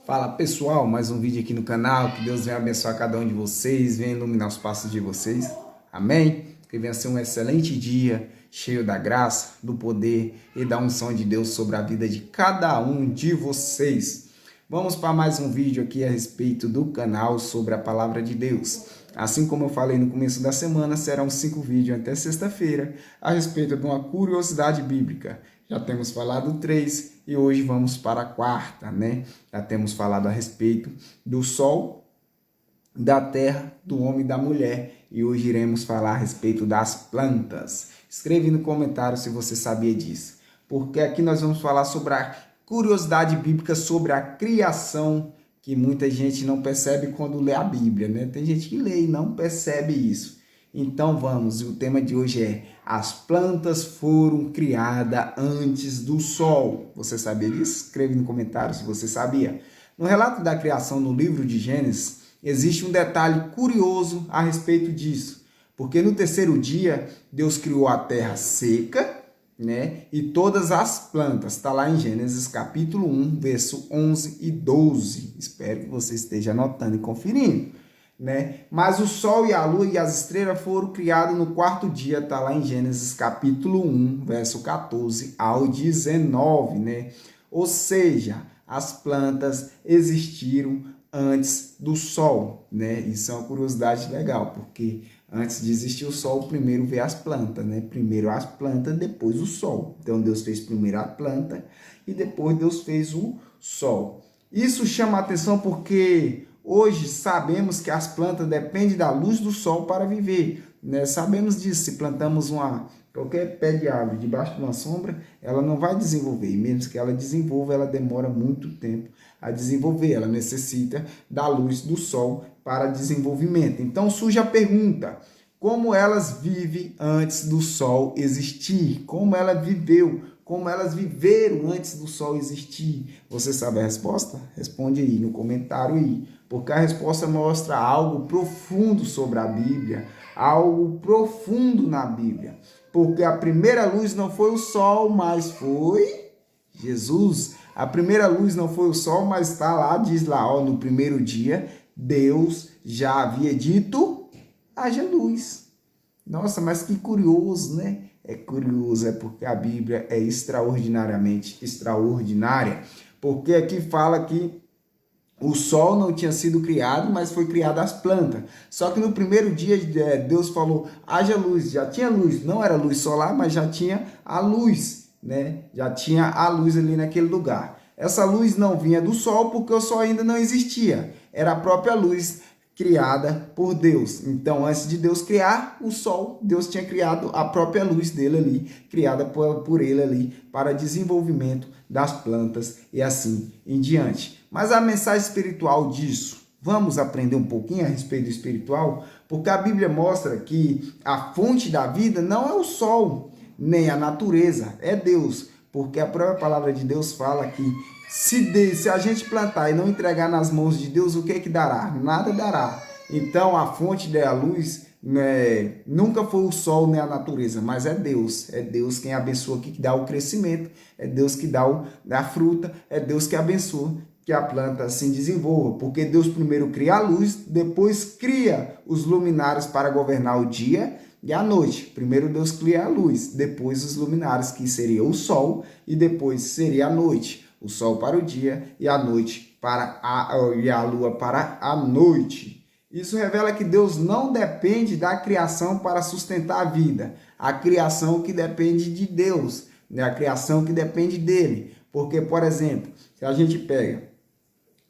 Fala pessoal, mais um vídeo aqui no canal, que Deus venha abençoar cada um de vocês, venha iluminar os passos de vocês, amém? Que venha ser um excelente dia, cheio da graça, do poder e da unção de Deus sobre a vida de cada um de vocês. Vamos para mais um vídeo aqui a respeito do canal sobre a palavra de Deus. Assim como eu falei no começo da semana, serão 5 vídeos até sexta-feira a respeito de uma curiosidade bíblica. Já temos falado 3 e hoje vamos para a quarta, né? Já temos falado a respeito do sol, da terra, do homem e da mulher. E hoje iremos falar a respeito das plantas. Escreve no comentário se você sabia disso. Porque aqui nós vamos falar sobre a curiosidade bíblica sobre a criação, que muita gente não percebe quando lê a Bíblia, né? Tem gente que lê e não percebe isso. Então vamos, o tema de hoje é: as plantas foram criadas antes do sol. Você sabia disso? Escreve no comentário se você sabia. No relato da criação no livro de Gênesis, existe um detalhe curioso a respeito disso. Porque no terceiro dia, Deus criou a terra seca, né? E todas as plantas. Está lá em Gênesis capítulo 1, verso 11 e 12. Espero que você esteja anotando e conferindo. Né? Mas o sol e a lua e as estrelas foram criados no quarto dia, está lá em Gênesis capítulo 1, verso 14 ao 19, né? Ou seja, as plantas existiram antes do sol, né? Isso é uma curiosidade legal, porque antes de existir o sol, primeiro veio as plantas, né? Primeiro as plantas, depois o sol. Então Deus fez primeiro a planta e depois Deus fez o sol. Isso chama a atenção porque hoje sabemos que as plantas dependem da luz do sol para viver, né? Sabemos disso. Se plantamos qualquer pé de árvore debaixo de uma sombra, ela não vai desenvolver. E mesmo que ela desenvolva, ela demora muito tempo a desenvolver. Ela necessita da luz do sol para desenvolvimento. Então surge a pergunta: como elas vivem antes do sol existir? Como ela viveu? Como elas viveram antes do sol existir? Você sabe a resposta? Responde aí no comentário aí, porque a resposta mostra algo profundo sobre a Bíblia, algo profundo na Bíblia. Porque a primeira luz não foi o sol, mas foi Jesus. A primeira luz não foi o sol, mas está lá, diz lá, ó, no primeiro dia, Deus já havia dito: haja luz. Nossa, mas que curioso, né? É curioso, é porque a Bíblia é extraordinariamente extraordinária. Porque aqui fala que o sol não tinha sido criado, mas foi criada as plantas. Só que no primeiro dia Deus falou: haja luz. Já tinha luz, não era luz solar, mas já tinha a luz, né? Já tinha a luz ali naquele lugar. Essa luz não vinha do sol porque o sol ainda não existia. Era a própria luz criada por Deus. Então, antes de Deus criar o sol, Deus tinha criado a própria luz dele ali, criada por ele ali, para desenvolvimento das plantas e assim em diante. Mas a mensagem espiritual disso, vamos aprender um pouquinho a respeito do espiritual, porque a Bíblia mostra que a fonte da vida não é o sol, nem a natureza, é Deus. Porque a própria palavra de Deus fala que se a gente plantar e não entregar nas mãos de Deus, o que que dará? Nada dará. Então a fonte da luz, né, nunca foi o sol nem a natureza, mas é Deus. É Deus quem abençoa, que dá o crescimento, é Deus que dá a fruta, é Deus que abençoa que a planta se desenvolva, porque Deus primeiro cria a luz, depois cria os luminares para governar o dia e a noite. Primeiro Deus cria a luz, depois os luminares, que seria o sol, e depois seria a noite. O sol para o dia e a noite e a lua para a noite. Isso revela que Deus não depende da criação para sustentar a vida. A criação que depende de Deus, né? A criação que depende dele. Porque, por exemplo, se a gente pega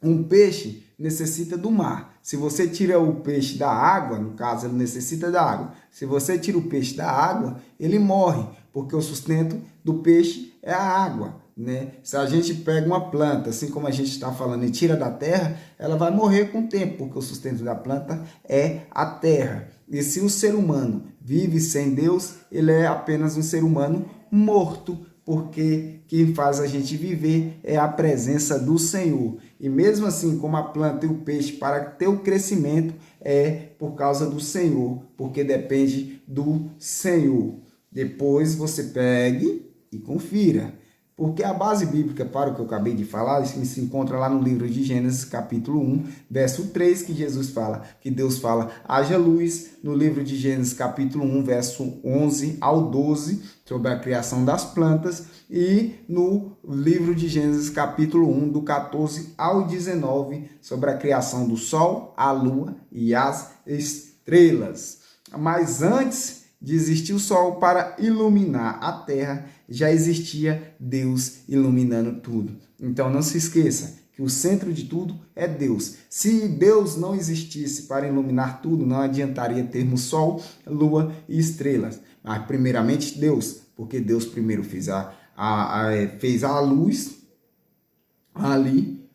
um peixe, necessita do mar. Se você tira o peixe da água, no caso, ele necessita da água. Se você tira o peixe da água, ele morre, porque o sustento do peixe é a água, né? Se a gente pega uma planta, assim como a gente está falando, e tira da terra, ela vai morrer com o tempo, porque o sustento da planta é a terra. E se o ser humano vive sem Deus, ele é apenas um ser humano morto, porque quem faz a gente viver é a presença do Senhor. E mesmo assim, como a planta e o peixe, para ter o crescimento, é por causa do Senhor, porque depende do Senhor. Depois você pegue e confira. Porque a base bíblica para o que eu acabei de falar se encontra lá no livro de Gênesis, capítulo 1, verso 3, que Jesus fala, que Deus fala, haja luz, no livro de Gênesis, capítulo 1, verso 11 ao 12, sobre a criação das plantas, e no livro de Gênesis, capítulo 1, do 14 ao 19, sobre a criação do sol, a lua e as estrelas. Mas antes de existir o sol para iluminar a terra, já existia Deus iluminando tudo. Então não se esqueça que o centro de tudo é Deus. Se Deus não existisse para iluminar tudo, não adiantaria termos sol, lua e estrelas. Mas primeiramente Deus, porque Deus primeiro fez a luz ali,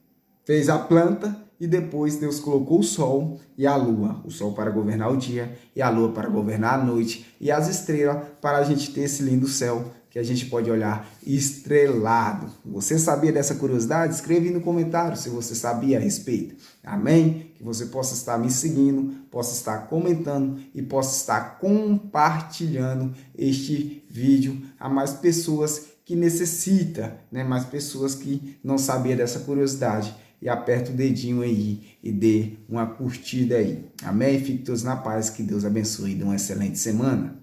fez a planta, e depois Deus colocou o sol e a lua, o sol para governar o dia e a lua para governar a noite e as estrelas para a gente ter esse lindo céu que a gente pode olhar estrelado. Você sabia dessa curiosidade? Escreve no comentário se você sabia a respeito. Amém? Que você possa estar me seguindo, possa estar comentando e possa estar compartilhando este vídeo a mais pessoas que necessitam, né? Mais pessoas que não sabiam dessa curiosidade. E aperta o dedinho aí e dê uma curtida aí. Amém? Fique todos na paz, que Deus abençoe e dê uma excelente semana.